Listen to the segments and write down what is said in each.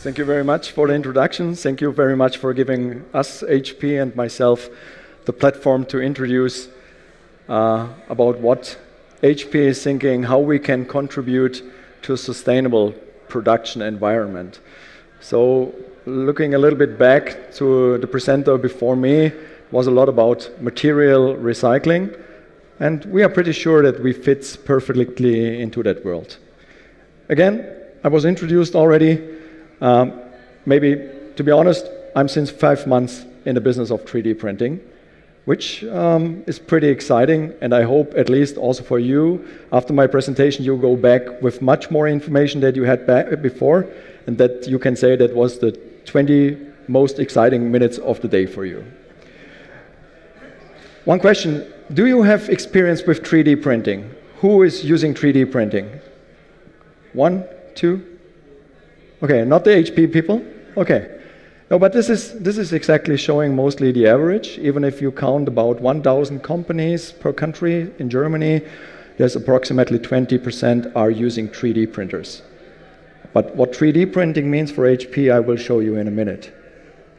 Thank you very much for the introduction. Thank you very much for giving us, HP, and myself the platform to introduce about what HP is thinking, how we can contribute to a sustainable production environment. So looking a little bit back to the presenter before me, was a lot about material recycling, and we are pretty sure that we fit perfectly into that world. Again, I was introduced already. Maybe, to be honest, I'm since 5 months in the business of 3D printing, which is pretty exciting, and I hope at least also for you, after my presentation, you go back with much more information that you had before, and that you can say that was the 20 most exciting minutes of the day for you. One question, do you have experience with 3D printing? Who is using 3D printing? 1, 2? Okay, not the HP people? Okay. No, but this is exactly showing mostly the average. Even if you count about 1,000 companies per country in Germany, there's approximately 20% are using 3D printers. But what 3D printing means for HP, I will show you in a minute.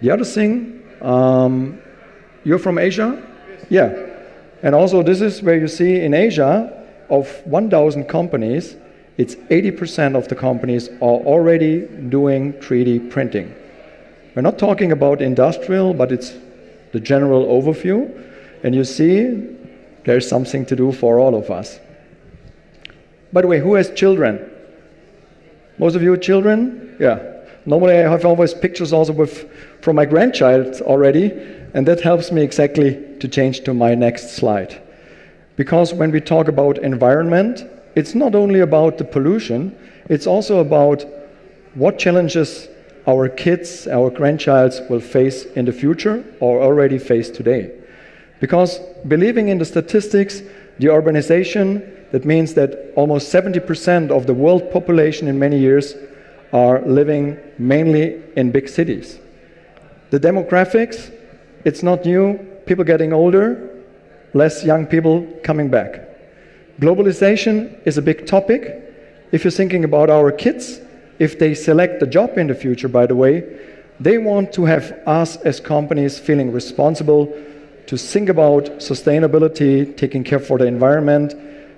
The other thing, you're from Asia? Yeah. And also this is where you see in Asia, of 1,000 companies, it's 80% of the companies are already doing 3D printing. We're not talking about industrial, but it's the general overview. And you see, there's something to do for all of us. By the way, who has children? Most of you children? Yeah. Normally I have always pictures also from my grandchild already, and that helps me exactly to change to my next slide. Because when we talk about environment, it's not only about the pollution, it's also about what challenges our kids, our grandchilds will face in the future or already face today. Because believing in the statistics, the urbanization, that means that almost 70% of the world population in many years are living mainly in big cities. The demographics, it's not new, people getting older, less young people coming back. Globalization is a big topic. If you're thinking about our kids, if they select a job in the future, by the way, they want to have us as companies feeling responsible to think about sustainability, taking care for the environment,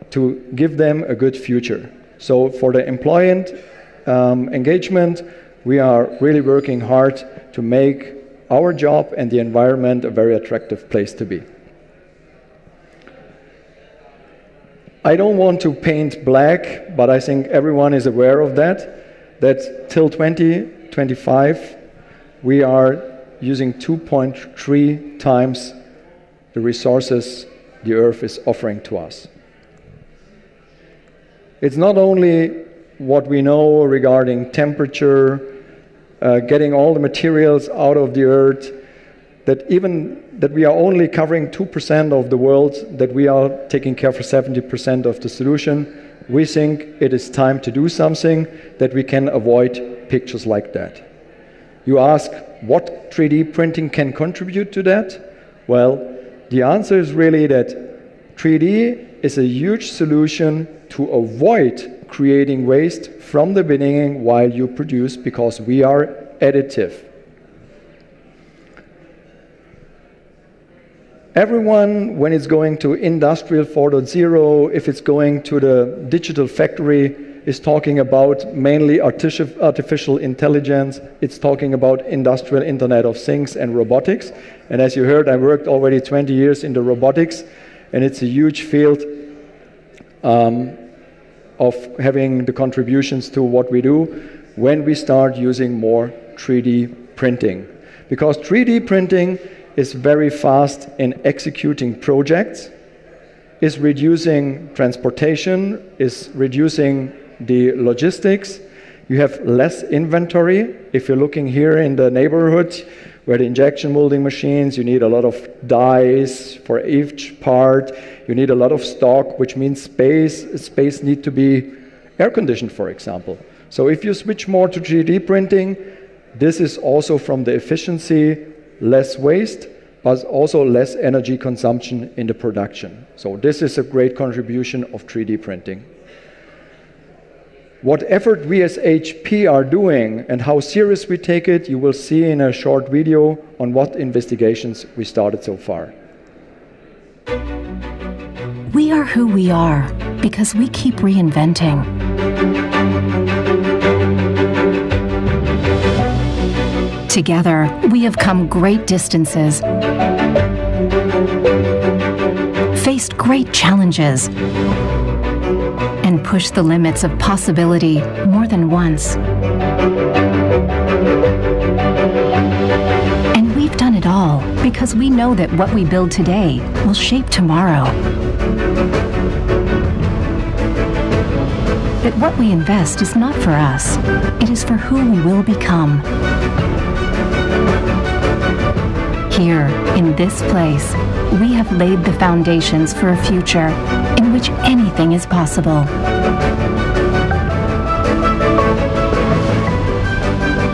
to give them a good future. So for the employee engagement, we are really working hard to make our job and the environment a very attractive place to be. I don't want to paint black, but I think everyone is aware of that till 2025, we are using 2.3 times the resources the Earth is offering to us. It's not only what we know regarding temperature, getting all the materials out of the Earth, that we are only covering 2% of the world, that we are taking care for 70% of the solution. We think it is time to do something that we can avoid pictures like that. You ask what 3D printing can contribute to that? Well, the answer is really that 3D is a huge solution to avoid creating waste from the beginning while you produce, because we are additive. Everyone, when it's going to Industrial 4.0, if it's going to the digital factory, is talking about mainly artificial intelligence. It's talking about industrial Internet of Things and robotics. And as you heard, I worked already 20 years in the robotics, and it's a huge field of having the contributions to what we do when we start using more 3D printing. Because 3D printing is very fast in executing projects, is reducing transportation, is reducing the logistics. You have less inventory. If you're looking here in the neighborhood where the injection molding machines, you need a lot of dies for each part. You need a lot of stock, which means space needs to be air conditioned, for example. So if you switch more to 3D printing, this is also from the efficiency, less waste, but also less energy consumption in the production. So this is a great contribution of 3D printing. What effort we as HP are doing and how serious we take it, you will see in a short video on what investigations we started so far. We are who we are because we keep reinventing. Together, we have come great distances, faced great challenges, and pushed the limits of possibility more than once. And we've done it all because we know that what we build today will shape tomorrow. That what we invest is not for us, it is for who we will become. Here, in this place, we have laid the foundations for a future in which anything is possible.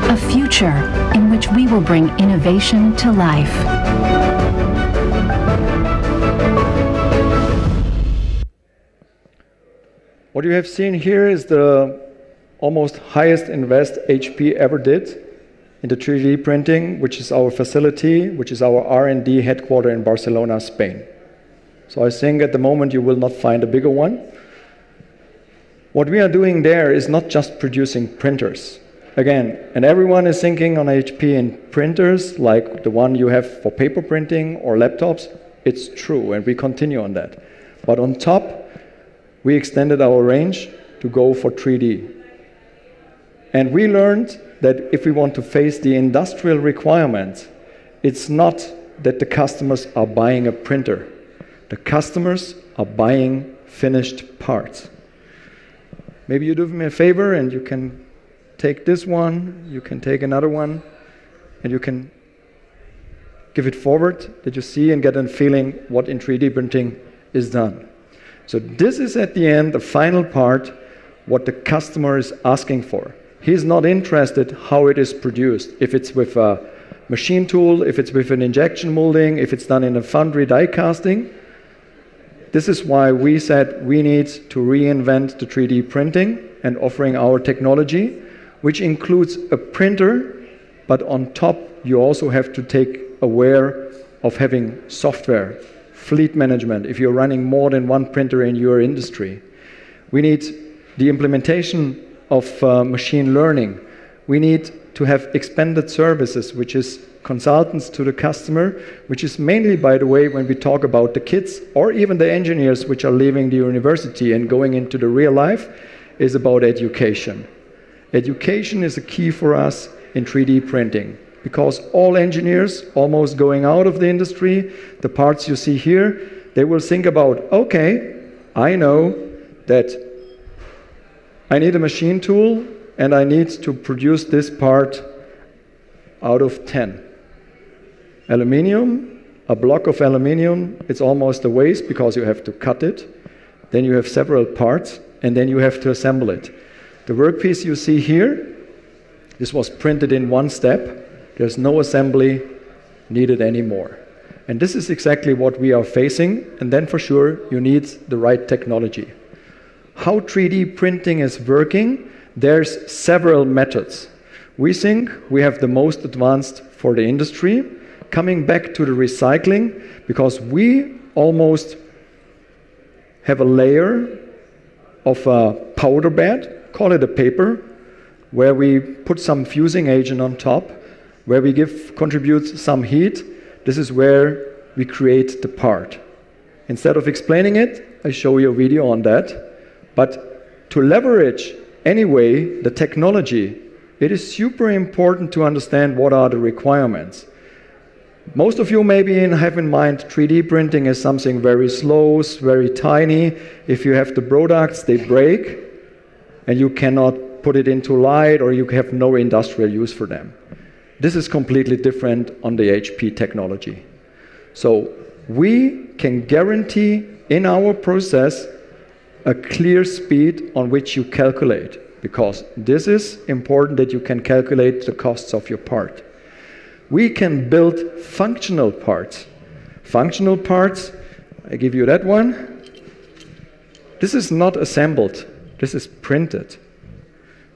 A future in which we will bring innovation to life. What you have seen here is the almost highest invest HP ever did into 3D printing, which is our facility, which is our R&D headquarters in Barcelona, Spain. So I think at the moment you will not find a bigger one. What we are doing there is not just producing printers. Again, and everyone is thinking on HP in printers like the one you have for paper printing or laptops. It's true, and we continue on that. But on top, we extended our range to go for 3D. And we learned that if we want to face the industrial requirements, it's not that the customers are buying a printer. The customers are buying finished parts. Maybe you do me a favor and you can take this one, you can take another one, and you can give it forward that you see and get a feeling what in 3D printing is done. So this is at the end, the final part, what the customer is asking for. He's not interested how it is produced, if it's with a machine tool, if it's with an injection molding, if it's done in a foundry die casting. This is why we said we need to reinvent the 3D printing and offering our technology, which includes a printer, but on top you also have to take aware of having software, fleet management, if you're running more than one printer in your industry. We need the implementation of machine learning. We need to have expanded services, which is consultants to the customer, which is mainly, by the way, when we talk about the kids or even the engineers which are leaving the university and going into the real life, is about education. Education is a key for us in 3D printing, because all engineers almost going out of the industry, the parts you see here, they will think about, okay, I know that I need a machine tool and I need to produce this part out of 10. Aluminium, a block of aluminium, it's almost a waste because you have to cut it. Then you have several parts and then you have to assemble it. The workpiece you see here, this was printed in one step. There's no assembly needed anymore. And this is exactly what we are facing, and then for sure you need the right technology. How 3D printing is working, there's several methods. We think we have the most advanced for the industry. Coming back to the recycling, because we almost have a layer of a powder bed, call it a paper, where we put some fusing agent on top, where we contribute some heat. This is where we create the part. Instead of explaining it, I show you a video on that. But to leverage anyway the technology, it is super important to understand what are the requirements. Most of you maybe have in mind 3D printing as something very slow, very tiny. If you have the products, they break, and you cannot put it into light, or you have no industrial use for them. This is completely different on the HP technology. So we can guarantee in our process a clear speed on which you calculate, because this is important that you can calculate the costs of your part. We can build functional parts. Functional parts, I give you that one. This is not assembled, this is printed.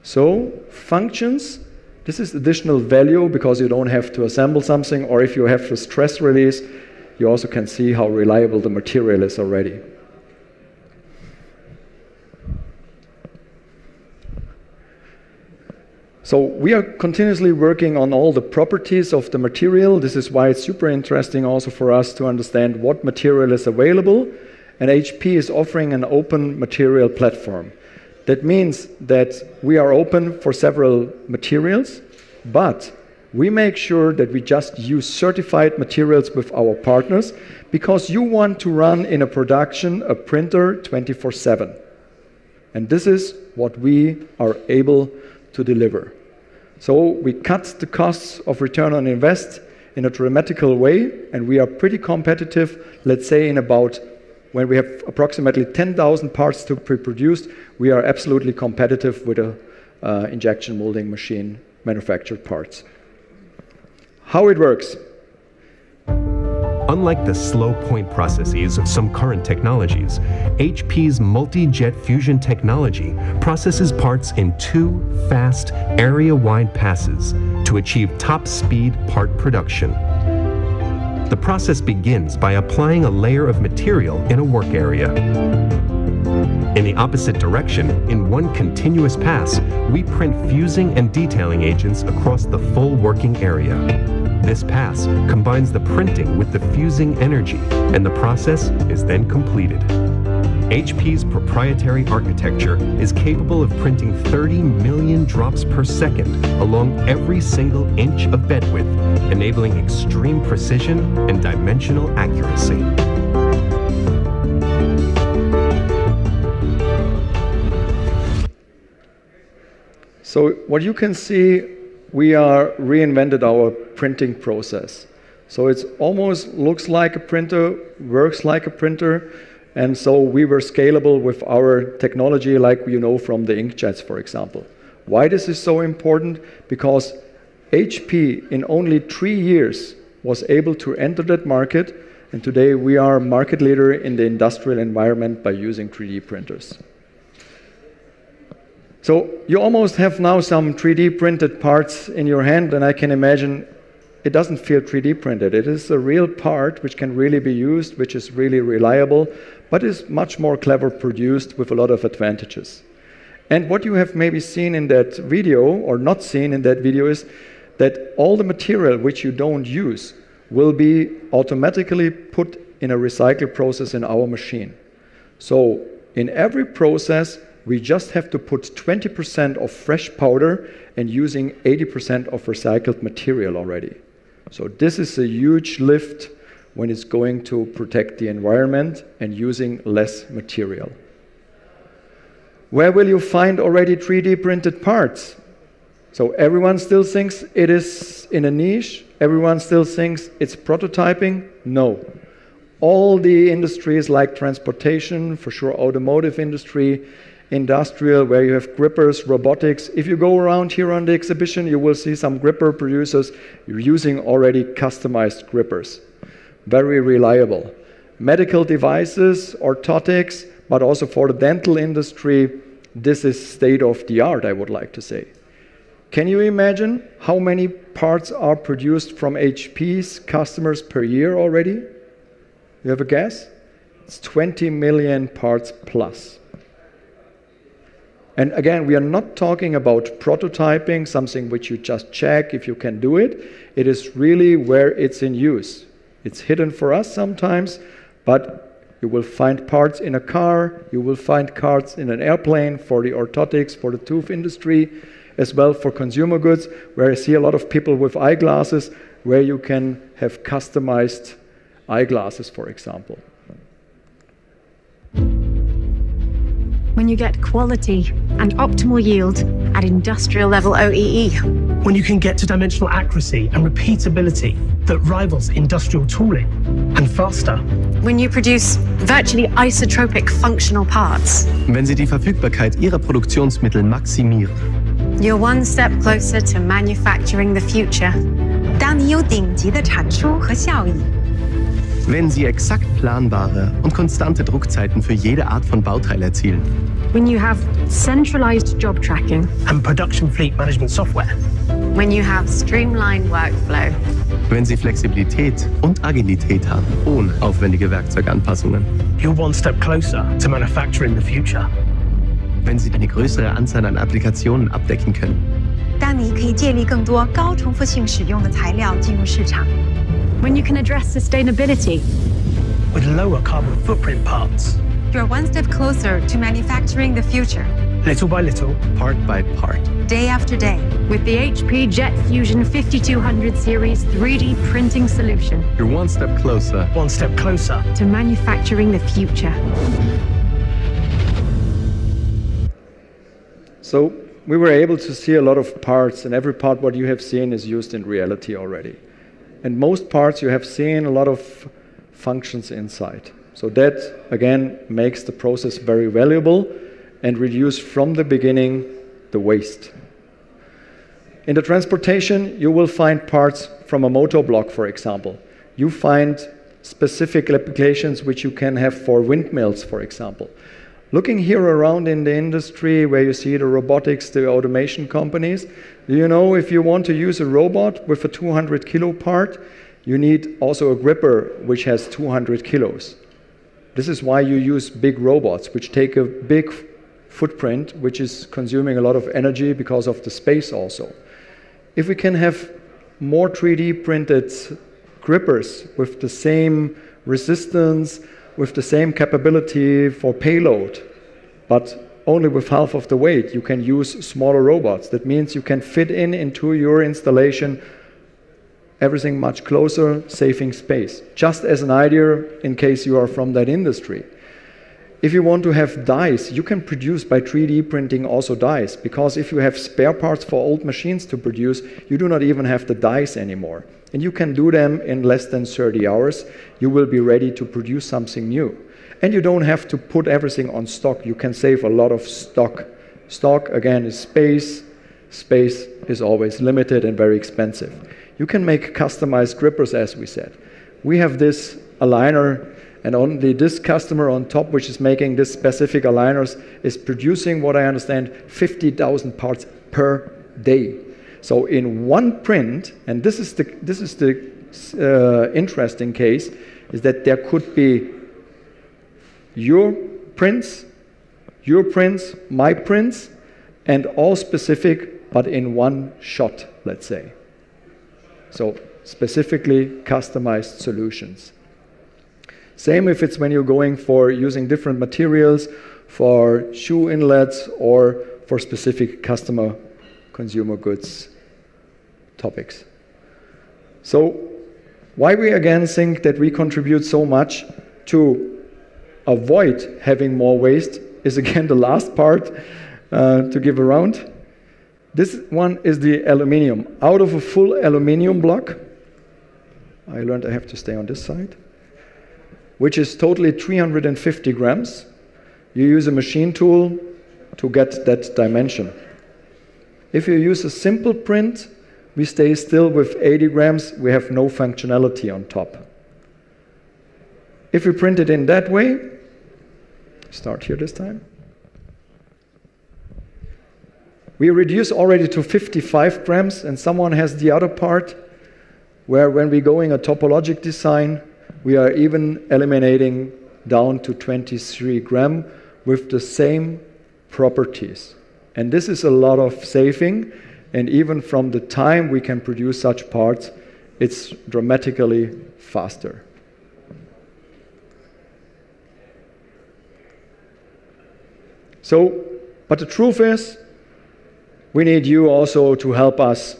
So functions, this is additional value because you don't have to assemble something, or if you have to stress release, you also can see how reliable the material is already. So we are continuously working on all the properties of the material. This is why it's super interesting also for us to understand what material is available. And HP is offering an open material platform. That means that we are open for several materials, but we make sure that we just use certified materials with our partners, because you want to run in a production a printer 24/7. And this is what we are able to deliver. So we cut the costs of return on invest in a dramatical way, and we are pretty competitive, let's say in about, when we have approximately 10,000 parts to be produced, we are absolutely competitive with a injection molding machine manufactured parts. How it works. Unlike the slow point processes of some current technologies, HP's multi-jet fusion technology processes parts in 2 fast, area-wide passes to achieve top-speed part production. The process begins by applying a layer of material in a work area. In the opposite direction, in one continuous pass, we print fusing and detailing agents across the full working area. This pass combines the printing with the fusing energy, and the process is then completed. HP's proprietary architecture is capable of printing 30 million drops per second along every single inch of bed width, enabling extreme precision and dimensional accuracy. So what you can see, we are reinvented our printing process. So it almost looks like a printer, works like a printer, and so we were scalable with our technology, like you know from the inkjets, for example. Why this is so important? Because HP in only 3 years was able to enter that market, and today we are market leader in the industrial environment by using 3D printers. So you almost have now some 3D printed parts in your hand, and I can imagine it doesn't feel 3D printed. It is a real part which can really be used, which is really reliable, but is much more clever produced with a lot of advantages. And what you have maybe seen in that video, or not seen in that video, is that all the material which you don't use will be automatically put in a recycle process in our machine. So in every process, we just have to put 20% of fresh powder and using 80% of recycled material already. So this is a huge lift when it's going to protect the environment and using less material. Where will you find already 3D printed parts? So everyone still thinks it is in a niche. Everyone still thinks it's prototyping. No. All the industries like transportation, for sure automotive industry, industrial, where you have grippers, robotics. If you go around here on the exhibition, you will see some gripper producers using already customized grippers. Very reliable. Medical devices, orthotics, but also for the dental industry, this is state of the art, I would like to say. Can you imagine how many parts are produced from HP's customers per year already? You have a guess? It's 20 million parts plus. And again, we are not talking about prototyping, something which you just check if you can do it. It is really where it's in use. It's hidden for us sometimes, but you will find parts in a car, you will find parts in an airplane for the orthotics, for the tooth industry, as well for consumer goods, where I see a lot of people with eyeglasses, where you can have customized eyeglasses, for example. When you get quality and optimal yield at industrial level OEE. When you can get to dimensional accuracy and repeatability that rivals industrial tooling, and faster. When you produce virtually isotropic functional parts. Wenn Sie die Verfügbarkeit Ihrer Produktionsmittel maximieren. You're one step closer to manufacturing the future. 当你有顶级的产出和效益。Wenn Sie exakt planbare und konstante Druckzeiten für jede Art von Bauteil erzielen. When you have centralized job tracking. And production fleet management software. When you have streamlined workflow. Wenn Sie Flexibilität und Agilität haben, ohne aufwendige Werkzeuganpassungen. You're one step closer to manufacturing the future. Wenn Sie eine größere Anzahl an Applikationen abdecken können. 当你可以建立更多高重复性使用的材料进入市场。When you can address sustainability. With lower carbon footprint parts. You're one step closer to manufacturing the future. Little by little, part by part. Day after day. With the HP Jet Fusion 5200 series 3D printing solution. You're one step closer. One step closer. To manufacturing the future. So we were able to see a lot of parts, and every part what you have seen is used in reality already. And most parts you have seen a lot of functions inside. So that, again, makes the process very valuable and reduce from the beginning the waste. In the transportation, you will find parts from a motor block, for example. You find specific applications which you can have for windmills, for example. Looking here around in the industry where you see the robotics, the automation companies, you know if you want to use a robot with a 200 kilo part, you need also a gripper which has 200 kilos. This is why you use big robots which take a big footprint which is consuming a lot of energy because of the space also. If we can have more 3D printed grippers with the same resistance, with the same capability for payload, but only with half of the weight, you can use smaller robots. That means you can fit into your installation everything much closer, saving space. Just as an idea in case you are from that industry. If you want to have dies, you can produce by 3D printing also dies, because if you have spare parts for old machines to produce, you do not even have the dies anymore. And you can do them in less than 30 hours. You will be ready to produce something new. And you don't have to put everything on stock. You can save a lot of stock. Stock, again, is space. Space is always limited and very expensive. You can make customized grippers, as we said. We have this aligner, and only this customer on top, which is making this specific aligners, is producing, what I understand, 50,000 parts per day. So in one print, and this is the interesting case, is that there could be your prints, my prints, and all specific, but in one shot, let's say. So specifically customized solutions. Same if it's when you're going for using different materials for shoe inlets or for specific consumer goods topics. So why we again think that we contribute so much to avoid having more waste is again the last part to give around. This one is the aluminium. Out of a full aluminium block, I learned I have to stay on this side, which is totally 350 grams. You use a machine tool to get that dimension. If you use a simple print, we stay still with 80 grams. We have no functionality on top. If we print it in that way, start here this time. We reduce already to 55 grams, and someone has the other part where when we're going a topologic design, we are even eliminating down to 23 gram with the same properties. And this is a lot of saving, and even from the time we can produce such parts, it's dramatically faster. So, but the truth is, we need you also to help us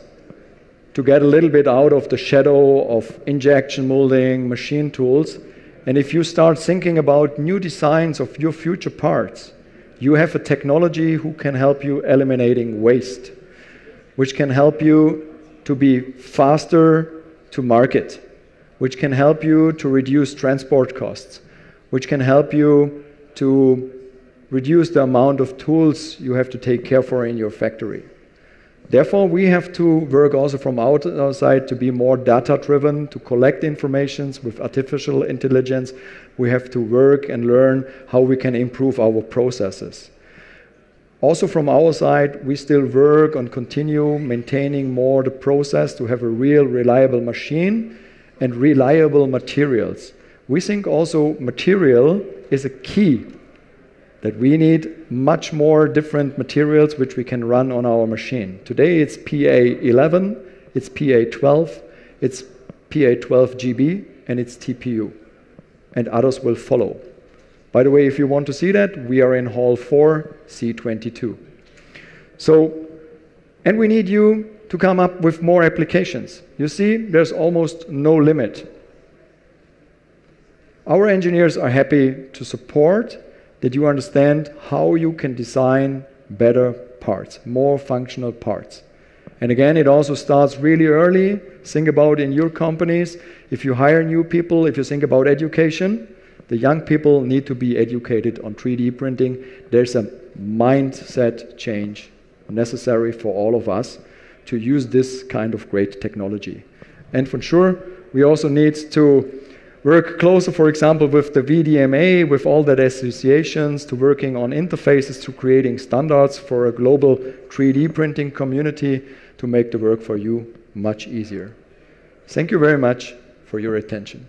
to get a little bit out of the shadow of injection molding, machine tools. And if you start thinking about new designs of your future parts, you have a technology who can help you eliminating waste, which can help you to be faster to market, which can help you to reduce transport costs, which can help you to reduce the amount of tools you have to take care for in your factory. Therefore, we have to work also from our side to be more data-driven, to collect informations with artificial intelligence. We have to work and learn how we can improve our processes. Also from our side, we still work on continue maintaining more the process to have a real reliable machine and reliable materials. We think also material is a key, that we need much more different materials which we can run on our machine. Today it's PA11, it's PA12, it's PA12GB, and it's TPU. And others will follow. By the way, if you want to see that, we are in Hall 4, C22. And we need you to come up with more applications. You see, there's almost no limit. Our engineers are happy to support that you understand how you can design better parts, more functional parts. And again, it also starts really early. Think about in your companies, if you hire new people, if you think about education, the young people need to be educated on 3D printing. There's a mindset change necessary for all of us to use this kind of great technology. And for sure, we also need to work closer, for example, with the VDMA, with all that associations, to working on interfaces, to creating standards for a global 3D printing community to make the work for you much easier. Thank you very much for your attention.